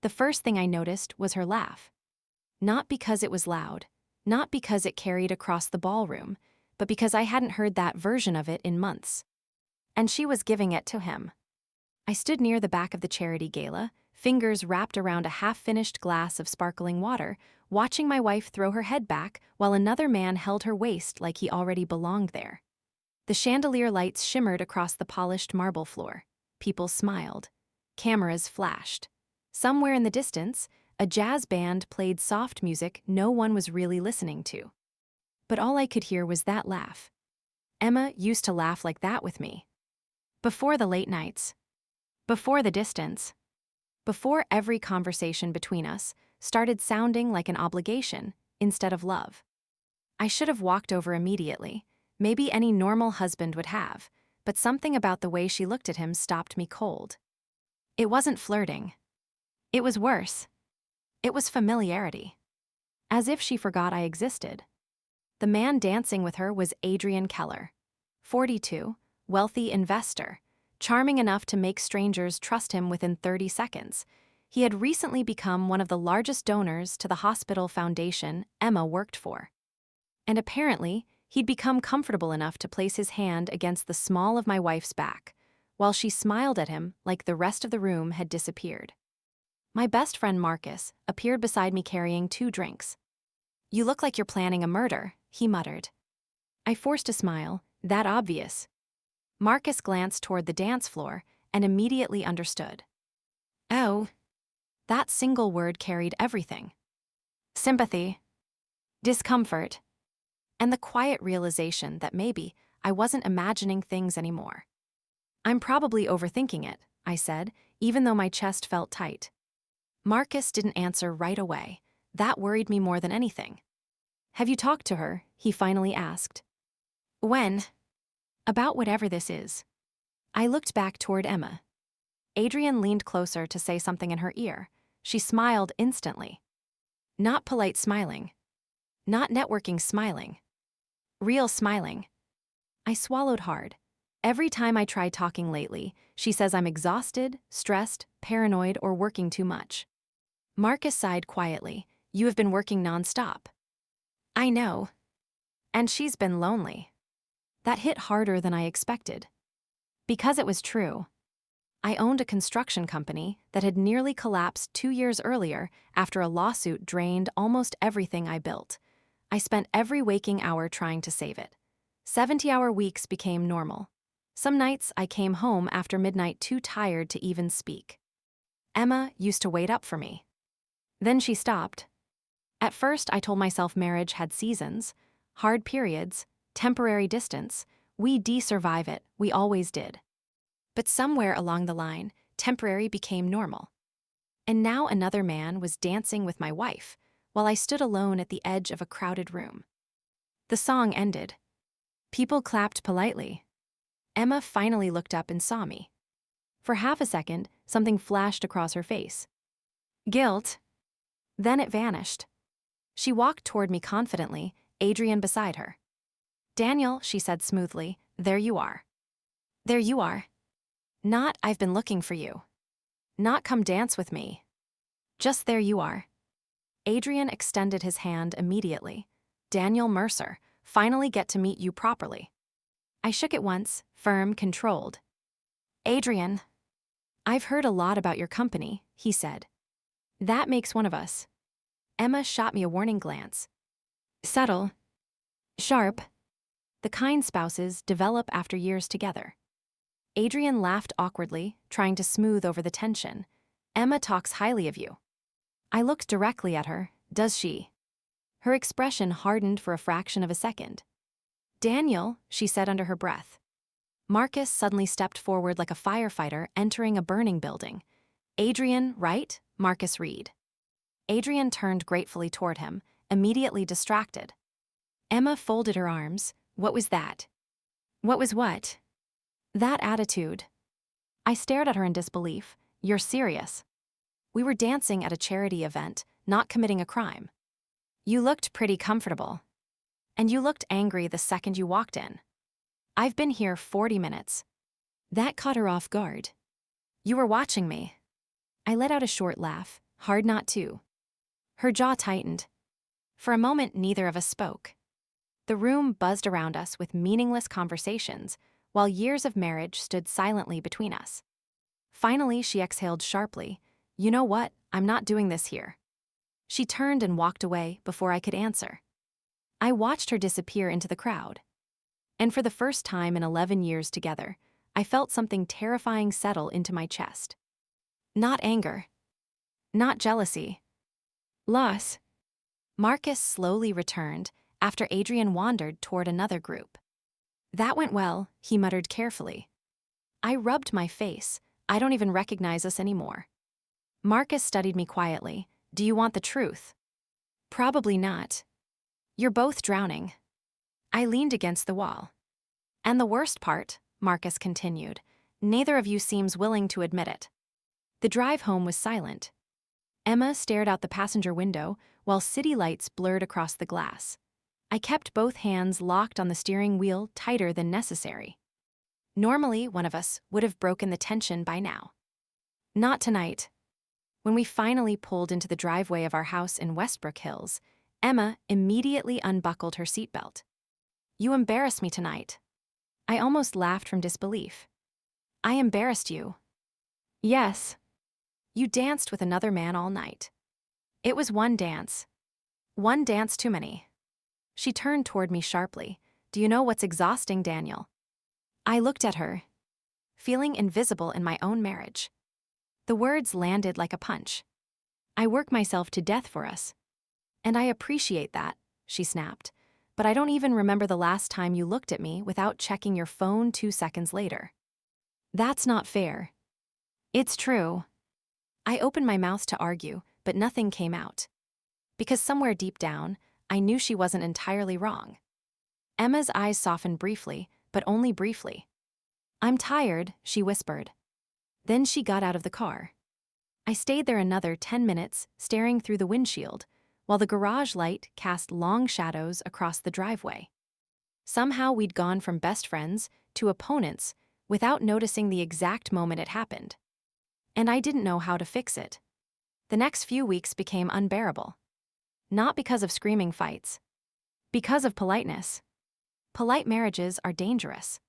The first thing I noticed was her laugh. Not because it was loud, not because it carried across the ballroom, but because I hadn't heard that version of it in months. And she was giving it to him. I stood near the back of the charity gala, fingers wrapped around a half-finished glass of sparkling water, watching my wife throw her head back while another man held her waist like he already belonged there. The chandelier lights shimmered across the polished marble floor. People smiled. Cameras flashed. Somewhere in the distance, a jazz band played soft music no one was really listening to. But all I could hear was that laugh. Emma used to laugh like that with me. Before the late nights. Before the distance. Before every conversation between us started sounding like an obligation instead of love. I should have walked over immediately. Maybe any normal husband would have, but something about the way she looked at him stopped me cold. It wasn't flirting. It was worse. It was familiarity. As if she forgot I existed. The man dancing with her was Adrian Keller. 42, wealthy investor, charming enough to make strangers trust him within 30 seconds. He had recently become one of the largest donors to the hospital foundation Emma worked for. And apparently, he'd become comfortable enough to place his hand against the small of my wife's back, while she smiled at him like the rest of the room had disappeared. My best friend Marcus appeared beside me carrying 2 drinks. "You look like you're planning a murder," he muttered. I forced a smile, that obvious. Marcus glanced toward the dance floor and immediately understood. Oh. That single word carried everything. Sympathy. Discomfort. And the quiet realization that maybe I wasn't imagining things anymore. "I'm probably overthinking it," I said, even though my chest felt tight. Marcus didn't answer right away. That worried me more than anything. "Have you talked to her?" he finally asked. "When?" "About whatever this is." I looked back toward Emma. Adrian leaned closer to say something in her ear. She smiled instantly. Not polite smiling. Not networking smiling. Real smiling. I swallowed hard. Every time I try talking lately, she says I'm exhausted, stressed, paranoid, or working too much. Marcus sighed quietly. "You have been working nonstop." "I know. And she's been lonely." That hit harder than I expected. Because it was true. I owned a construction company that had nearly collapsed 2 years earlier after a lawsuit drained almost everything I built. I spent every waking hour trying to save it. 70-hour weeks became normal. Some nights I came home after midnight too tired to even speak. Emma used to wait up for me. Then she stopped. At first I told myself marriage had seasons, hard periods, temporary distance. We survive it, we always did. But somewhere along the line, temporary became normal. And now another man was dancing with my wife, while I stood alone at the edge of a crowded room. The song ended. People clapped politely. Emma finally looked up and saw me. For half a second, something flashed across her face. Guilt. Then it vanished. She walked toward me confidently, Adrian beside her. "Daniel," she said smoothly, "there you are." "There you are." Not "I've been looking for you." Not "come dance with me." Just "there you are." Adrian extended his hand immediately. "Daniel Mercer, finally get to meet you properly." I shook it once, firm, controlled. "Adrian." "I've heard a lot about your company," he said. "That makes one of us." Emma shot me a warning glance. Subtle. Sharp. The kind spouses develop after years together. Adrian laughed awkwardly, trying to smooth over the tension. "Emma talks highly of you." I looked directly at her. "Does she?" Her expression hardened for a fraction of a second. "Daniel," she said under her breath. Marcus suddenly stepped forward like a firefighter entering a burning building. "Adrian, right? Marcus Reed." Adrian turned gratefully toward him, immediately distracted. Emma folded her arms. "What was that?" "What was what?" "That attitude." I stared at her in disbelief. "You're serious?" "We were dancing at a charity event, not committing a crime." "You looked pretty comfortable." "And you looked angry the second you walked in." "I've been here 40 minutes. That caught her off guard. "You were watching me." I let out a short laugh. Hard not to. Her jaw tightened. For a moment, neither of us spoke. The room buzzed around us with meaningless conversations, while years of marriage stood silently between us. Finally, she exhaled sharply. You know what? I'm not doing this here. She turned and walked away before I could answer. I watched her disappear into the crowd. And for the first time in 11 years together, I felt something terrifying settle into my chest. Not anger. Not jealousy. Loss. Marcus slowly returned after Adrian wandered toward another group. That went well, he muttered carefully. I rubbed my face. I don't even recognize us anymore. Marcus studied me quietly. Do you want the truth? Probably not. You're both drowning. I leaned against the wall. And the worst part, Marcus continued, neither of you seems willing to admit it. The drive home was silent. Emma stared out the passenger window while city lights blurred across the glass. I kept both hands locked on the steering wheel tighter than necessary. Normally, one of us would have broken the tension by now. Not tonight. When we finally pulled into the driveway of our house in Westbrook Hills, Emma immediately unbuckled her seatbelt. You embarrassed me tonight. I almost laughed from disbelief. I embarrassed you. Yes. You danced with another man all night. It was one dance. One dance too many. She turned toward me sharply. Do you know what's exhausting, Daniel? I looked at her, feeling invisible in my own marriage. The words landed like a punch. I work myself to death for us. And I appreciate that, she snapped. But I don't even remember the last time you looked at me without checking your phone 2 seconds later. That's not fair. It's true. I opened my mouth to argue, but nothing came out. Because somewhere deep down, I knew she wasn't entirely wrong. Emma's eyes softened briefly, but only briefly. I'm tired, she whispered. Then she got out of the car. I stayed there another 10 minutes, staring through the windshield, while the garage light cast long shadows across the driveway. Somehow we'd gone from best friends to opponents without noticing the exact moment it happened. And I didn't know how to fix it. The next few weeks became unbearable. Not because of screaming fights. Because of politeness. Polite marriages are dangerous.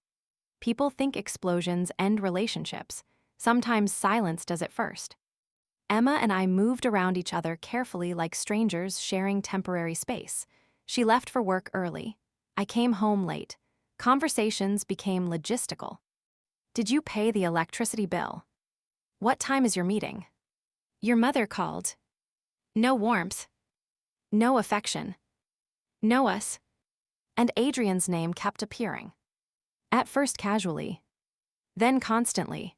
People think explosions end relationships. Sometimes silence does it first. Emma and I moved around each other carefully like strangers sharing temporary space. She left for work early. I came home late. Conversations became logistical. Did you pay the electricity bill? What time is your meeting? Your mother called. No warmth. No affection. No us. And Adrian's name kept appearing. At first casually. Then constantly.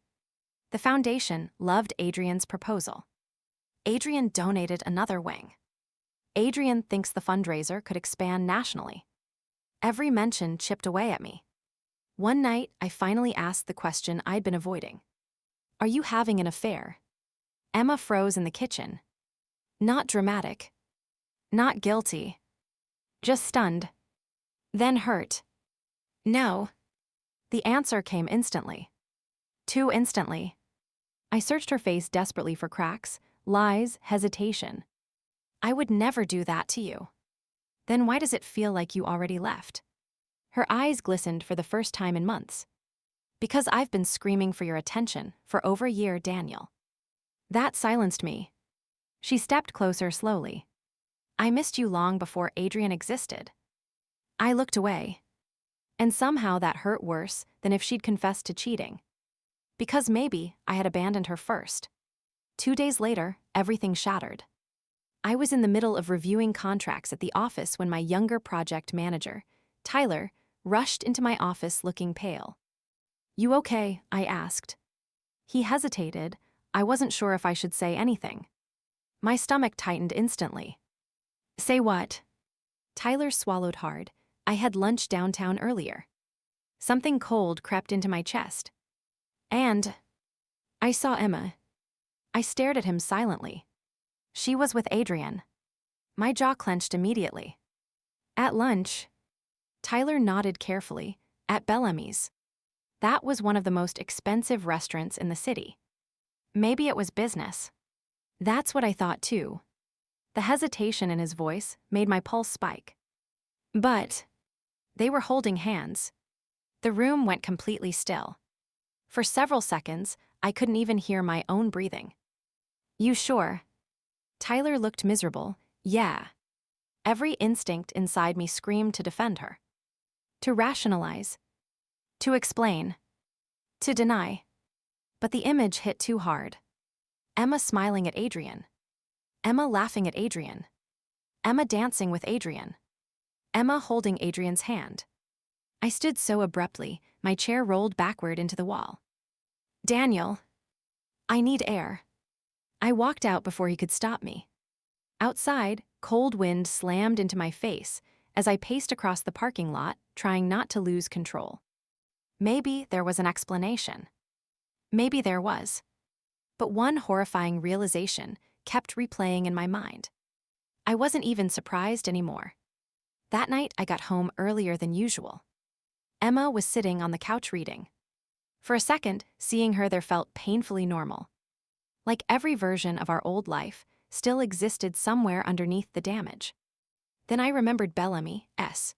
The foundation loved Adrian's proposal. Adrian donated another wing. Adrian thinks the fundraiser could expand nationally. Every mention chipped away at me. One night, I finally asked the question I'd been avoiding. Are you having an affair? Emma froze in the kitchen. Not dramatic. Not guilty. Just stunned. Then hurt. No. The answer came instantly. Too instantly. I searched her face desperately for cracks, lies, hesitation. I would never do that to you. Then why does it feel like you already left? Her eyes glistened for the first time in months. Because I've been screaming for your attention for over a year, Daniel. That silenced me. She stepped closer slowly. I missed you long before Adrian existed. I looked away. And somehow that hurt worse than if she'd confessed to cheating. Because maybe I had abandoned her first. 2 days later, everything shattered. I was in the middle of reviewing contracts at the office when my younger project manager, Tyler, rushed into my office looking pale. You okay? I asked. He hesitated. I wasn't sure if I should say anything. My stomach tightened instantly. Say what? Tyler swallowed hard. I had lunch downtown earlier. Something cold crept into my chest. And I saw Emma. I stared at him silently. She was with Adrian. My jaw clenched immediately. At lunch. Tyler nodded carefully. At Bellamy's. That was one of the most expensive restaurants in the city. Maybe it was business. That's what I thought too. The hesitation in his voice made my pulse spike. But they were holding hands. The room went completely still. For several seconds, I couldn't even hear my own breathing. You sure? Tyler looked miserable. Yeah. Every instinct inside me screamed to defend her. To rationalize. To explain. To deny. But the image hit too hard. Emma smiling at Adrian. Emma laughing at Adrian. Emma dancing with Adrian. Emma holding Adrian's hand. I stood so abruptly, my chair rolled backward into the wall. Daniel. I need air. I walked out before he could stop me. Outside, cold wind slammed into my face as I paced across the parking lot, trying not to lose control. Maybe there was an explanation. Maybe there was. But one horrifying realization kept replaying in my mind. I wasn't even surprised anymore. That night, I got home earlier than usual. Emma was sitting on the couch reading. For a second, seeing her there felt painfully normal. Like every version of our old life still existed somewhere underneath the damage. Then I remembered Bellamy, S.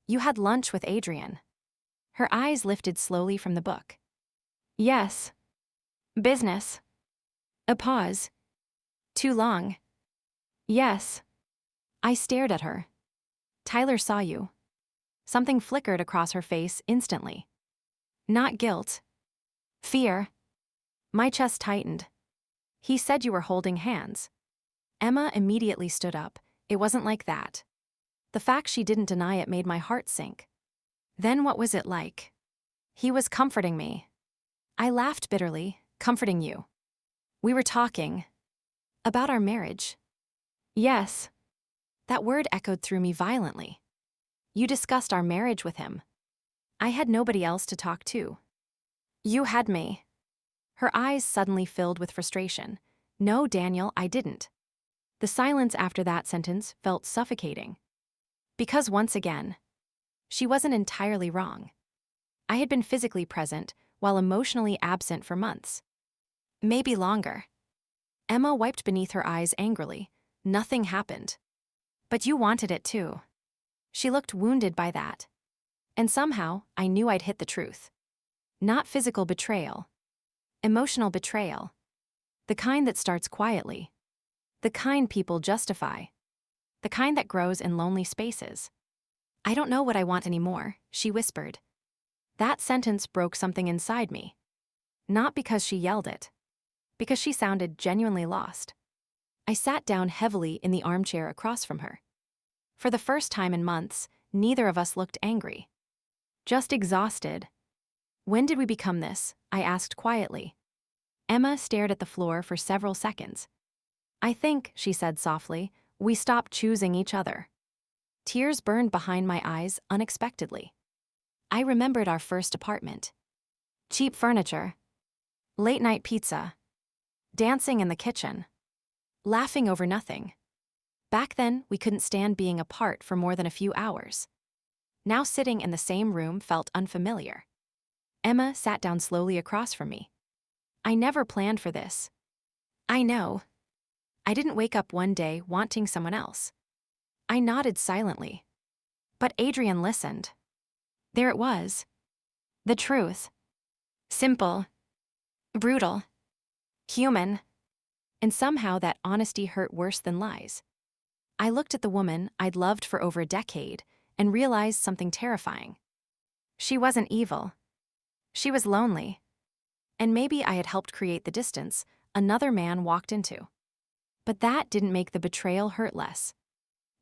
You had lunch with Adrian. Her eyes lifted slowly from the book. Yes. Business. A pause. Too long. Yes. I stared at her. Tyler saw you. Something flickered across her face instantly. Not guilt. Fear. My chest tightened. He said you were holding hands. Emma immediately stood up. It wasn't like that. The fact she didn't deny it made my heart sink. Then what was it like? He was comforting me. I laughed bitterly, comforting you. We were talking. About our marriage. Yes. That word echoed through me violently. You discussed our marriage with him. I had nobody else to talk to. You had me. Her eyes suddenly filled with frustration. No, Daniel, I didn't. The silence after that sentence felt suffocating. Because once again, she wasn't entirely wrong. I had been physically present while emotionally absent for months. Maybe longer. Emma wiped beneath her eyes angrily. Nothing happened. But you wanted it too. She looked wounded by that. And somehow, I knew I'd hit the truth. Not physical betrayal. Emotional betrayal. The kind that starts quietly. The kind people justify. The kind that grows in lonely spaces. I don't know what I want anymore, she whispered. That sentence broke something inside me. Not because she yelled it. Because she sounded genuinely lost. I sat down heavily in the armchair across from her. For the first time in months, neither of us looked angry. Just exhausted. When did we become this? I asked quietly. Emma stared at the floor for several seconds. I think, she said softly, we stopped choosing each other. Tears burned behind my eyes unexpectedly. I remembered our first apartment. Cheap furniture. Late-night pizza. Dancing in the kitchen. Laughing over nothing. Back then, we couldn't stand being apart for more than a few hours. Now sitting in the same room felt unfamiliar. Emma sat down slowly across from me. I never planned for this. I know. I didn't wake up one day wanting someone else. I nodded silently. But Adrian listened. There it was. The truth. Simple. Brutal. Human. And somehow that honesty hurt worse than lies. I looked at the woman I'd loved for over a decade and realized something terrifying. She wasn't evil. She was lonely. And maybe I had helped create the distance another man walked into. But that didn't make the betrayal hurt less.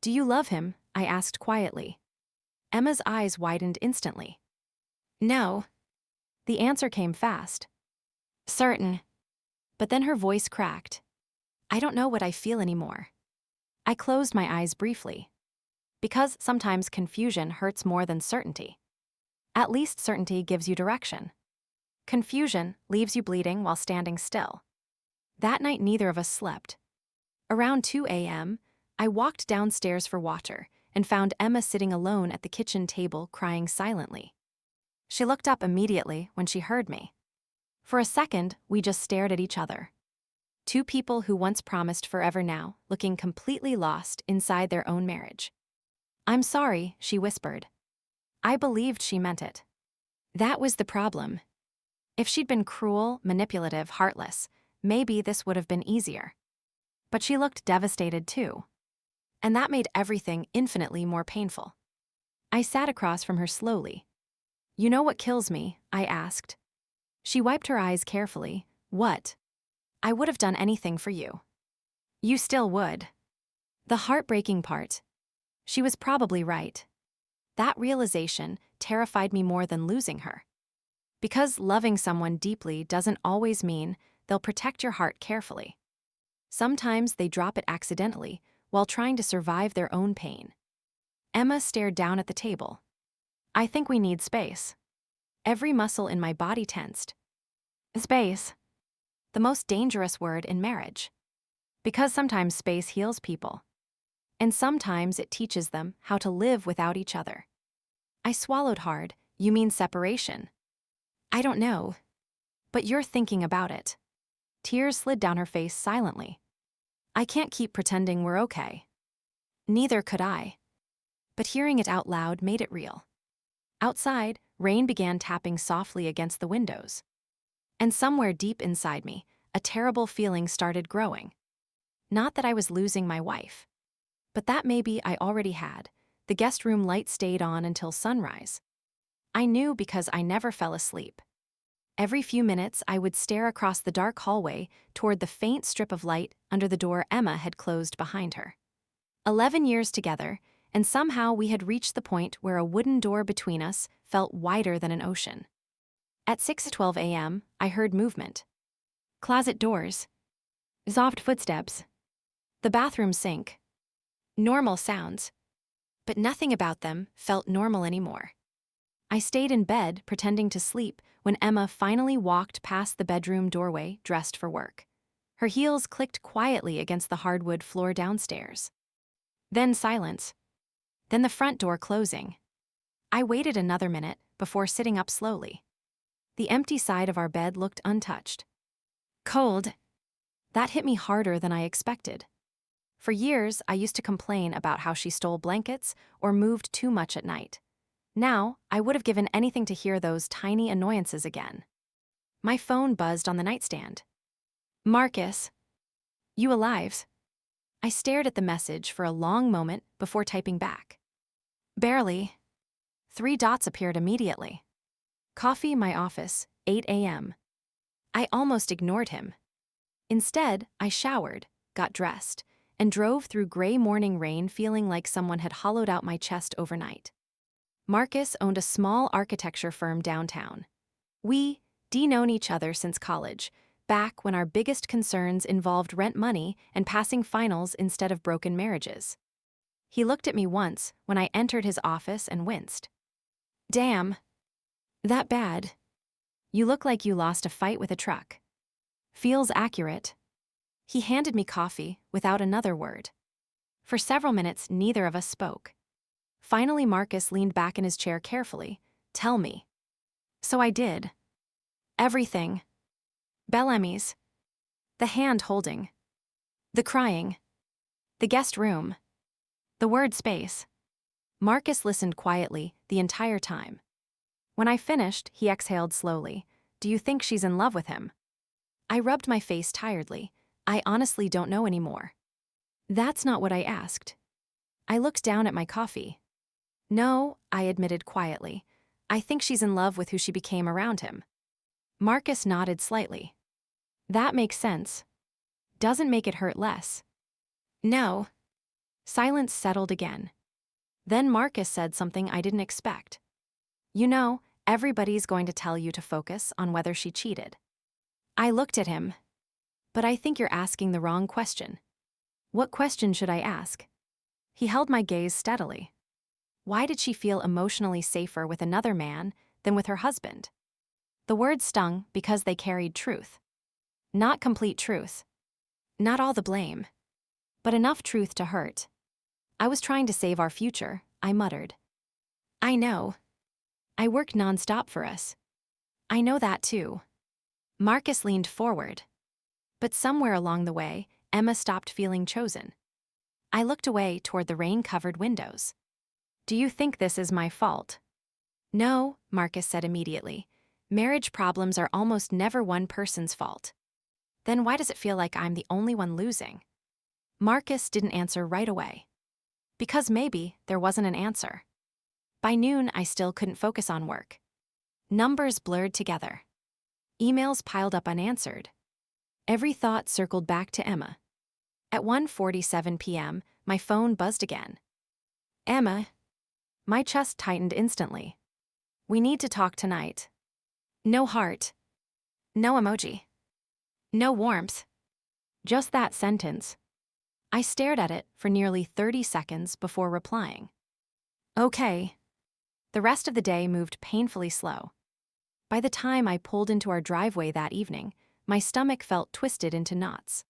Do you love him? I asked quietly. Emma's eyes widened instantly. No. The answer came fast. Certain. But then her voice cracked. I don't know what I feel anymore. I closed my eyes briefly. Because sometimes confusion hurts more than certainty. At least certainty gives you direction. Confusion leaves you bleeding while standing still. That night neither of us slept. Around 2 a.m., I walked downstairs for water and found Emma sitting alone at the kitchen table crying silently. She looked up immediately when she heard me. For a second, we just stared at each other. Two people who once promised forever now, looking completely lost inside their own marriage. "I'm sorry," she whispered. I believed she meant it. That was the problem. If she'd been cruel, manipulative, heartless, maybe this would have been easier. But she looked devastated too. And that made everything infinitely more painful. I sat across from her slowly. "You know what kills me?" I asked. She wiped her eyes carefully. "What?" "I would have done anything for you." "You still would." The heartbreaking part. She was probably right. That realization terrified me more than losing her. Because loving someone deeply doesn't always mean they'll protect your heart carefully. Sometimes they drop it accidentally while trying to survive their own pain. Emma stared down at the table. "I think we need space." Every muscle in my body tensed. Space. The most dangerous word in marriage. Because sometimes space heals people. And sometimes it teaches them how to live without each other. I swallowed hard. "You mean separation?" "I don't know. But you're thinking about it." Tears slid down her face silently. "I can't keep pretending we're okay." Neither could I. But hearing it out loud made it real. Outside, rain began tapping softly against the windows. And somewhere deep inside me, a terrible feeling started growing. Not that I was losing my wife. But that maybe I already had. The guest room light stayed on until sunrise. I knew because I never fell asleep. Every few minutes, I would stare across the dark hallway toward the faint strip of light under the door Emma had closed behind her. 11 years together, and somehow we had reached the point where a wooden door between us felt wider than an ocean. At 6:12 a.m., I heard movement. Closet doors. Soft footsteps. The bathroom sink. Normal sounds. But nothing about them felt normal anymore. I stayed in bed, pretending to sleep, when Emma finally walked past the bedroom doorway, dressed for work. Her heels clicked quietly against the hardwood floor downstairs. Then silence. Then the front door closing. I waited another minute before sitting up slowly. The empty side of our bed looked untouched. Cold. That hit me harder than I expected. For years, I used to complain about how she stole blankets or moved too much at night. Now, I would have given anything to hear those tiny annoyances again. My phone buzzed on the nightstand. "Marcus. You alive?" I stared at the message for a long moment before typing back. "Barely." 3 dots appeared immediately. "Coffee, my office, 8 a.m. I almost ignored him. Instead, I showered, got dressed, and drove through gray morning rain feeling like someone had hollowed out my chest overnight. Marcus owned a small architecture firm downtown. We'd known each other since college, back when our biggest concerns involved rent money and passing finals instead of broken marriages. He looked at me once when I entered his office and winced. "Damn. That bad? You look like you lost a fight with a truck." "Feels accurate." He handed me coffee without another word. For several minutes, neither of us spoke. Finally, Marcus leaned back in his chair carefully. "Tell me." So I did. Everything. Bellamy's. The hand holding. The crying. The guest room. The word space. Marcus listened quietly the entire time. When I finished, he exhaled slowly. "Do you think she's in love with him?" I rubbed my face tiredly. "I honestly don't know anymore." "That's not what I asked." I looked down at my coffee. "No," I admitted quietly. "I think she's in love with who she became around him." Marcus nodded slightly. "That makes sense. Doesn't make it hurt less." "No." Silence settled again. Then Marcus said something I didn't expect. "You know, everybody's going to tell you to focus on whether she cheated." I looked at him. "But I think you're asking the wrong question." "What question should I ask?" He held my gaze steadily. Why did she feel emotionally safer with another man than with her husband? The words stung because they carried truth. Not complete truth. Not all the blame. But enough truth to hurt. "I was trying to save our future," I muttered. "I know. I work nonstop for us." "I know that too." Marcus leaned forward. But somewhere along the way, Emma stopped feeling chosen. I looked away toward the rain-covered windows. Do you think this is my fault? No, Marcus said immediately. Marriage problems are almost never one person's fault. Then why does it feel like I'm the only one losing? Marcus didn't answer right away. Because maybe there wasn't an answer. By noon, I still couldn't focus on work. Numbers blurred together. Emails piled up unanswered. Every thought circled back to Emma. At 1:47 p.m., my phone buzzed again. Emma. My chest tightened instantly. We need to talk tonight. No heart. No emoji. No warmth. Just that sentence. I stared at it for nearly 30 seconds before replying. Okay. The rest of the day moved painfully slow. By the time I pulled into our driveway that evening, my stomach felt twisted into knots.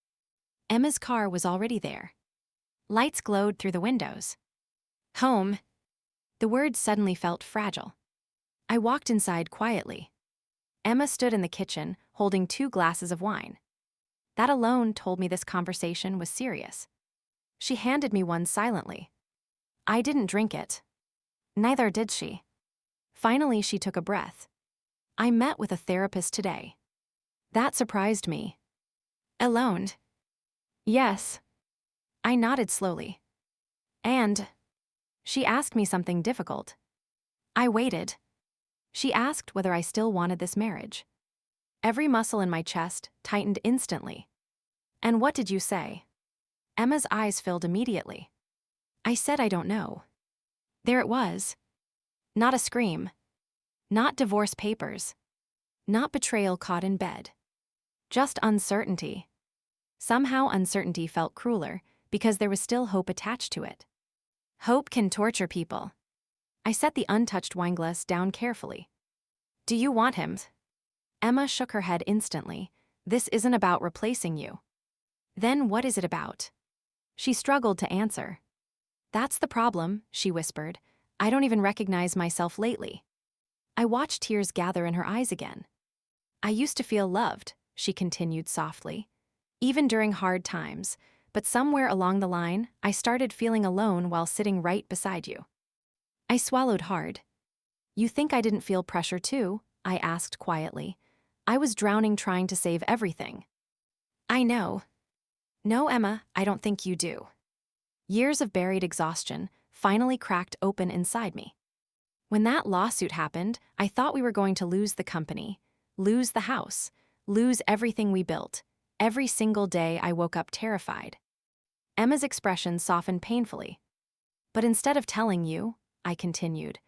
Emma's car was already there. Lights glowed through the windows. Home. The word suddenly felt fragile. I walked inside quietly. Emma stood in the kitchen, holding 2 glasses of wine. That alone told me this conversation was serious. She handed me one silently. I didn't drink it. Neither did she. Finally, she took a breath. I met with a therapist today. That surprised me. Alone? Yes. I nodded slowly. And she asked me something difficult. I waited. She asked whether I still wanted this marriage. Every muscle in my chest tightened instantly. And what did you say? Emma's eyes filled immediately. I said I don't know. There it was. Not a scream. Not divorce papers. Not betrayal caught in bed. Just uncertainty. Somehow uncertainty felt crueler because there was still hope attached to it. Hope can torture people. I set the untouched wineglass down carefully. Do you want him? Emma shook her head instantly. This isn't about replacing you. Then what is it about? She struggled to answer. That's the problem, she whispered. I don't even recognize myself lately. I watched tears gather in her eyes again. I used to feel loved, she continued softly, even during hard times, but somewhere along the line, I started feeling alone while sitting right beside you. I swallowed hard. You think I didn't feel pressure too? I asked quietly. I was drowning trying to save everything. I know. No, Emma, I don't think you do. Years of buried exhaustion finally cracked open inside me. When that lawsuit happened, I thought we were going to lose the company, lose the house, lose everything we built. Every single day I woke up terrified. Emma's expression softened painfully. But instead of telling you, I continued,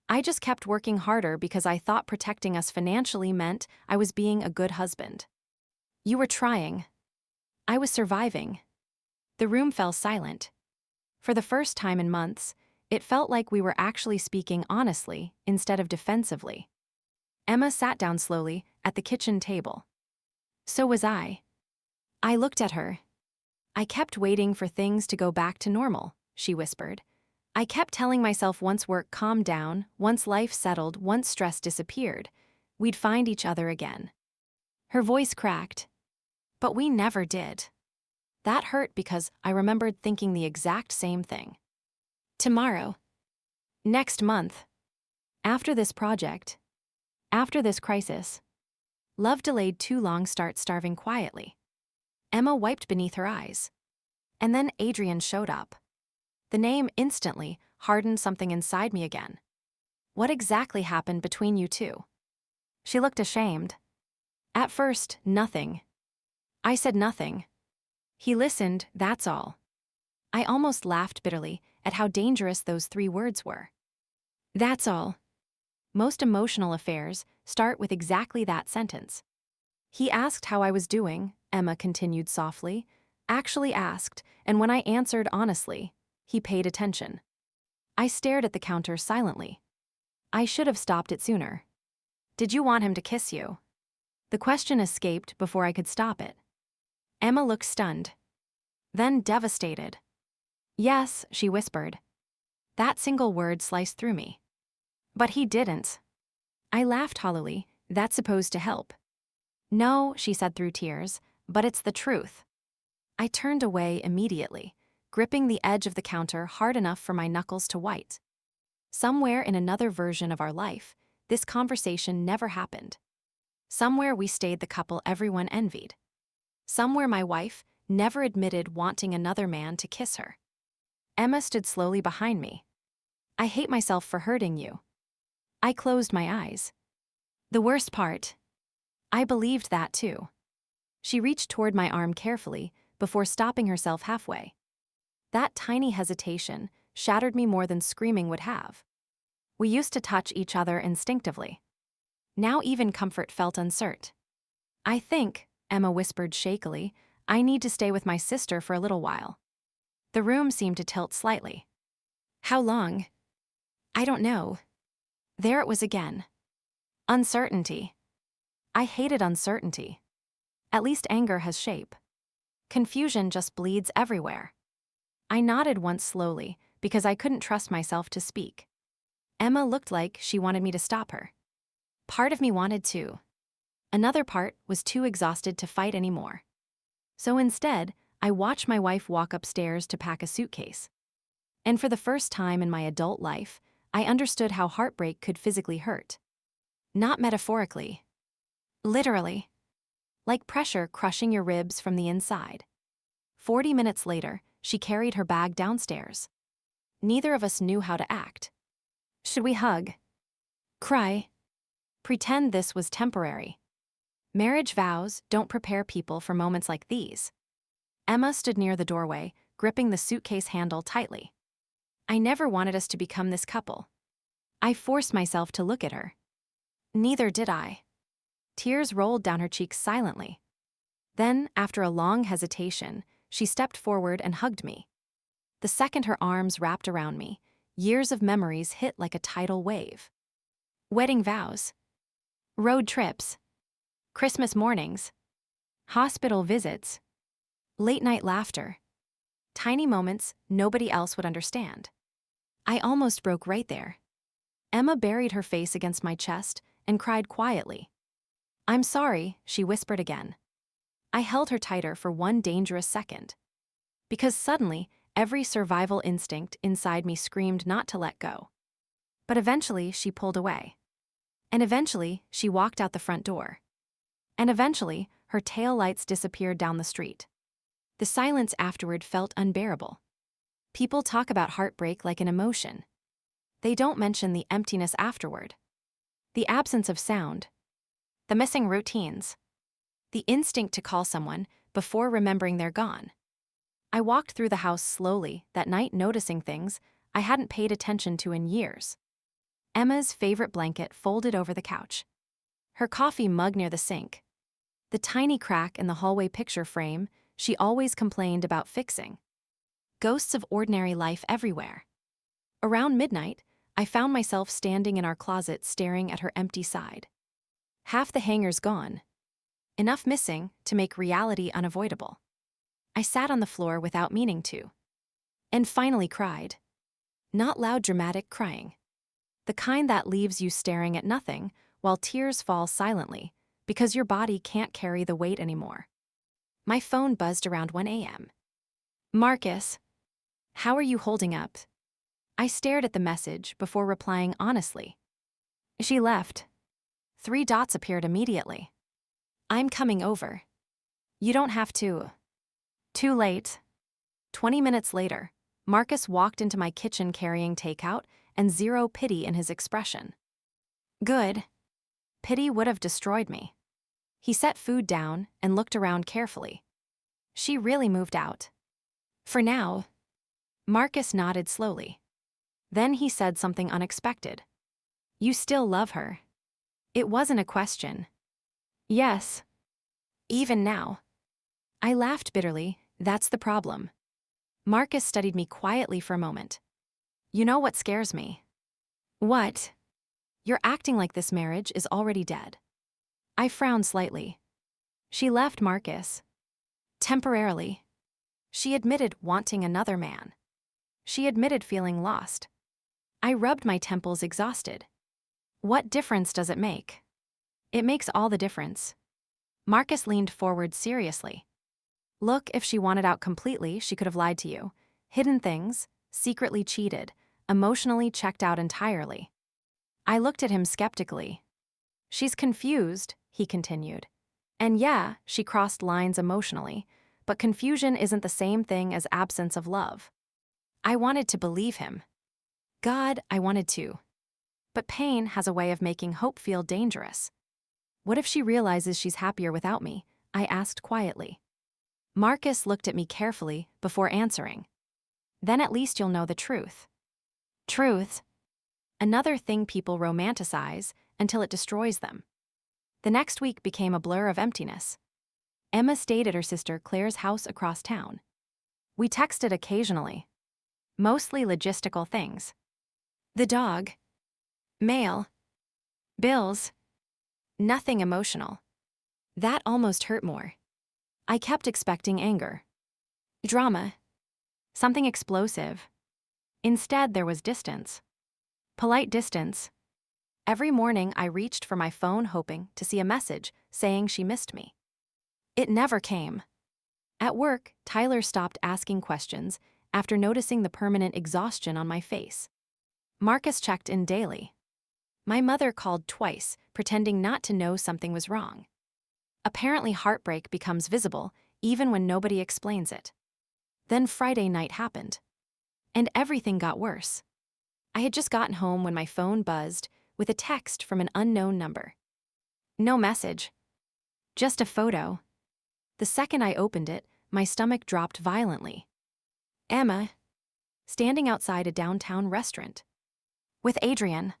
I just kept working harder because I thought protecting us financially meant I was being a good husband. You were trying. I was surviving. The room fell silent. For the first time in months, it felt like we were actually speaking honestly instead of defensively. Emma sat down slowly at the kitchen table. So was I. I looked at her. I kept waiting for things to go back to normal, she whispered. I kept telling myself once work calmed down, once life settled, once stress disappeared, we'd find each other again. Her voice cracked. But we never did. That hurt because I remembered thinking the exact same thing. Tomorrow. Next month. After this project. After this crisis. Love delayed too long starts starving quietly. Emma wiped beneath her eyes. And then Adrian showed up. The name instantly hardened something inside me again. What exactly happened between you two? She looked ashamed. At first, nothing. I said nothing. He listened, that's all. I almost laughed bitterly at how dangerous those 3 words were. That's all. Most emotional affairs start with exactly that sentence. He asked how I was doing, Emma continued softly. Actually asked, and when I answered honestly, he paid attention. I stared at the counter silently. I should have stopped it sooner. Did you want him to kiss you? The question escaped before I could stop it. Emma looked stunned. Then devastated. Yes, she whispered. That single word sliced through me. But he didn't. I laughed hollowly. That's supposed to help. No, she said through tears. but it's the truth. I turned away immediately, gripping the edge of the counter hard enough for my knuckles to white. Somewhere in another version of our life, this conversation never happened. Somewhere we stayed the couple everyone envied. Somewhere my wife never admitted wanting another man to kiss her. Emma stood slowly behind me. I hate myself for hurting you. I closed my eyes. The worst part, I believed that too. She reached toward my arm carefully before stopping herself halfway. That tiny hesitation shattered me more than screaming would have. We used to touch each other instinctively. Now even comfort felt uncertain. I think, Emma whispered shakily, I need to stay with my sister for a little while. The room seemed to tilt slightly. How long? I don't know. There it was again. Uncertainty. I hated uncertainty. At least anger has shape. Confusion just bleeds everywhere. I nodded once slowly because I couldn't trust myself to speak. Emma looked like she wanted me to stop her. Part of me wanted to. Another part was too exhausted to fight anymore. So instead, I watched my wife walk upstairs to pack a suitcase. And for the first time in my adult life, I understood how heartbreak could physically hurt. Not metaphorically. Literally. Like pressure crushing your ribs from the inside. 40 minutes later, she carried her bag downstairs. Neither of us knew how to act. Should we hug? Cry? Pretend this was temporary? Marriage vows don't prepare people for moments like these. Emma stood near the doorway, gripping the suitcase handle tightly. I never wanted us to become this couple. I forced myself to look at her. Neither did I. Tears rolled down her cheeks silently. Then, after a long hesitation, she stepped forward and hugged me. The second her arms wrapped around me, years of memories hit like a tidal wave. Wedding vows. Road trips. Christmas mornings. Hospital visits. Late-night laughter. Tiny moments nobody else would understand. I almost broke right there. Emma buried her face against my chest and cried quietly. I'm sorry, she whispered again. I held her tighter for one dangerous second. Because suddenly, every survival instinct inside me screamed not to let go. But eventually, she pulled away. And eventually, she walked out the front door. And eventually, her taillights disappeared down the street. The silence afterward felt unbearable. People talk about heartbreak like an emotion. They don't mention the emptiness afterward. The absence of sound. The missing routines. The instinct to call someone before remembering they're gone. I walked through the house slowly that night, noticing things I hadn't paid attention to in years. Emma's favorite blanket folded over the couch. Her coffee mug near the sink. The tiny crack in the hallway picture frame she always complained about fixing. Ghosts of ordinary life everywhere. Around midnight, I found myself standing in our closet staring at her empty side. Half the hangers gone. Enough missing to make reality unavoidable. I sat on the floor without meaning to. And finally cried. Not loud dramatic crying. The kind that leaves you staring at nothing while tears fall silently because your body can't carry the weight anymore. My phone buzzed around 1 a.m. Marcus, how are you holding up? I stared at the message before replying honestly. She left. 3 dots appeared immediately. I'm coming over. You don't have to. Too late. 20 minutes later, Marcus walked into my kitchen carrying takeout and zero pity in his expression. Good. Pity would have destroyed me. He set food down and looked around carefully. She really moved out. For now. Marcus nodded slowly. Then he said something unexpected. You still love her. It wasn't a question. Yes. Even now. I laughed bitterly. That's the problem. Marcus studied me quietly for a moment. You know what scares me? What? You're acting like this marriage is already dead. I frowned slightly. She left Marcus. Temporarily. She admitted wanting another man. She admitted feeling lost. I rubbed my temples, exhausted. What difference does it make? It makes all the difference. Marcus leaned forward seriously. Look, if she wanted out completely, she could have lied to you. Hidden things, secretly cheated, emotionally checked out entirely. I looked at him skeptically. She's confused, he continued. And yeah, she crossed lines emotionally, but confusion isn't the same thing as absence of love. I wanted to believe him. God, I wanted to. But pain has a way of making hope feel dangerous. What if she realizes she's happier without me? I asked quietly. Marcus looked at me carefully before answering. Then at least you'll know the truth. Truth? Another thing people romanticize until it destroys them. The next week became a blur of emptiness. Emma stayed at her sister Claire's house across town. We texted occasionally. Mostly logistical things. The dog. Mail. Bills. Nothing emotional. That almost hurt more. I kept expecting anger. Drama. Something explosive. Instead, there was distance. Polite distance. Every morning, I reached for my phone hoping to see a message saying she missed me. It never came. At work, Tyler stopped asking questions after noticing the permanent exhaustion on my face. Marcus checked in daily. My mother called twice, pretending not to know something was wrong. Apparently, heartbreak becomes visible even when nobody explains it. Then Friday night happened. And everything got worse. I had just gotten home when my phone buzzed with a text from an unknown number. No message. Just a photo. The second I opened it, my stomach dropped violently. Emma, standing outside a downtown restaurant. With Adrian.